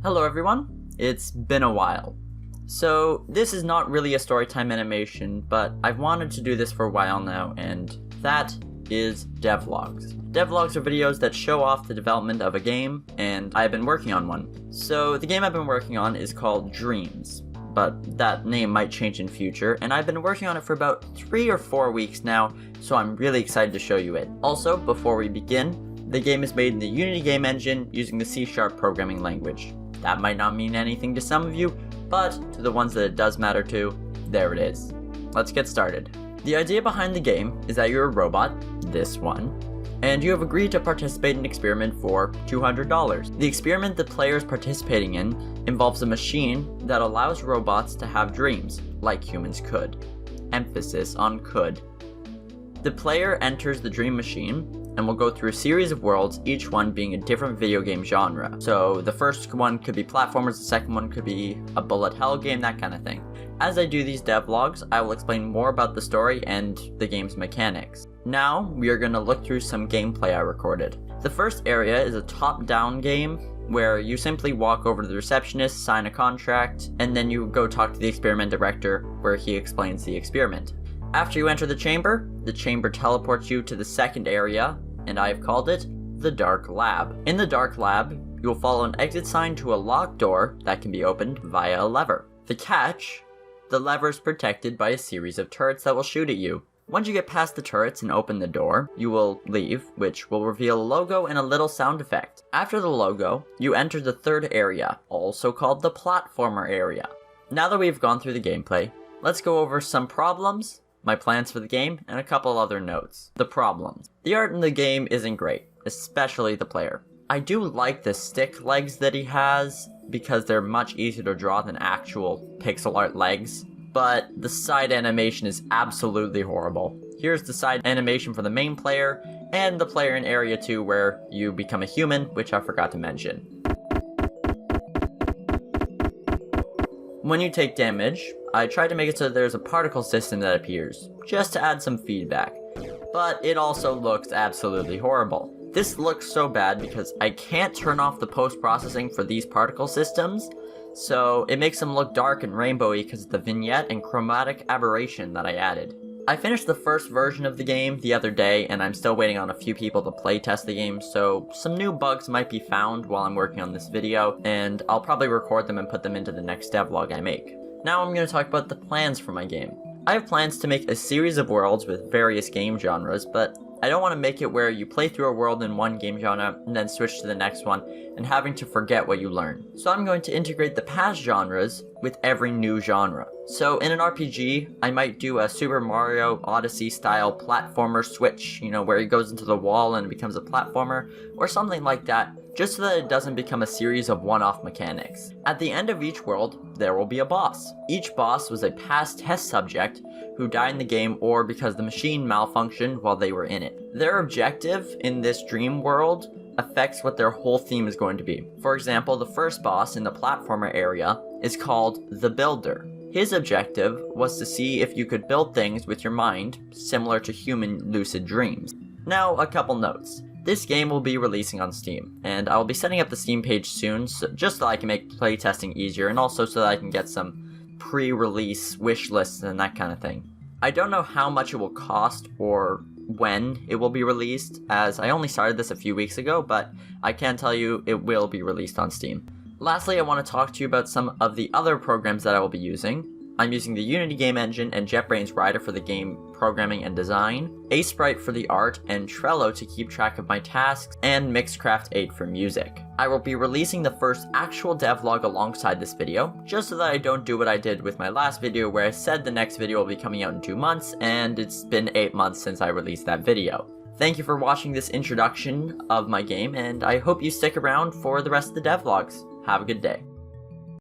Hello everyone, it's been a while. So this is not really a storytime animation, but I've wanted to do this for a while now, and that is devlogs. Devlogs are videos that show off the development of a game, and I've been working on one. So the game I've been working on is called Dreams, but that name might change in future, and I've been working on it for about 3 or 4 weeks now, so I'm really excited to show you it. Also, before we begin, the game is made in the Unity game engine using the C# programming language. That might not mean anything to some of you, but to the ones that it does matter to, there it is. Let's get started. The idea behind the game is that you're a robot, this one, and you have agreed to participate in an experiment for $200. The experiment the player is participating in involves a machine that allows robots to have dreams, like humans could. Emphasis on could. The player enters the dream machine and will go through a series of worlds, each one being a different video game genre. So the first one could be platformers, the second one could be a bullet hell game, that kind of thing. As I do these devlogs, I will explain more about the story and the game's mechanics. Now, we are going to look through some gameplay I recorded. The first area is a top-down game, where you simply walk over to the receptionist, sign a contract, and then you go talk to the experiment director, where he explains the experiment. After you enter the chamber teleports you to the second area, and I have called it the Dark Lab. In the Dark Lab, you will follow an exit sign to a locked door that can be opened via a lever. The catch: the lever is protected by a series of turrets that will shoot at you. Once you get past the turrets and open the door, you will leave, which will reveal a logo and a little sound effect. After the logo, you enter the third area, also called the platformer area. Now that we've gone through the gameplay, let's go over some problems, my plans for the game, and a couple other notes. The problems. The art in the game isn't great, especially the player. I do like the stick legs that he has, because they're much easier to draw than actual pixel art legs, but the side animation is absolutely horrible. Here's the side animation for the main player, and the player in Area 2 where you become a human, which I forgot to mention. When you take damage, I tried to make it so there's a particle system that appears, just to add some feedback. But it also looks absolutely horrible. This looks so bad because I can't turn off the post-processing for these particle systems, so it makes them look dark and rainbowy because of the vignette and chromatic aberration that I added. I finished the first version of the game the other day, and I'm still waiting on a few people to playtest the game, so some new bugs might be found while I'm working on this video, and I'll probably record them and put them into the next devlog I make. Now I'm going to talk about the plans for my game. I have plans to make a series of worlds with various game genres, but I don't want to make it where you play through a world in one game genre and then switch to the next one and having to forget what you learn. So I'm going to integrate the past genres with every new genre. So in an RPG, I might do a Super Mario Odyssey style platformer switch, where he goes into the wall and becomes a platformer, or something like that, just so that it doesn't become a series of one-off mechanics. At the end of each world, there will be a boss. Each boss was a past test subject who died in the game or because the machine malfunctioned while they were in it. Their objective in this dream world affects what their whole theme is going to be. For example, the first boss in the platformer area is called the Builder. His objective was to see if you could build things with your mind, similar to human lucid dreams. Now, a couple notes. This game will be releasing on Steam, and I will be setting up the Steam page soon, just so I can make playtesting easier, and also so that I can get some pre-release wish lists and that kind of thing. I don't know how much it will cost or when it will be released, as I only started this a few weeks ago, but I can tell you it will be released on Steam. Lastly, I want to talk to you about some of the other programs that I will be using. I'm using the Unity game engine and JetBrains Rider for the game programming and design, Sprite for the art, and Trello to keep track of my tasks, and Mixcraft 8 for music. I will be releasing the first actual devlog alongside this video, just so that I don't do what I did with my last video where I said the next video will be coming out in 2 months, and it's been 8 months since I released that video. Thank you for watching this introduction of my game, and I hope you stick around for the rest of the devlogs. Have a good day.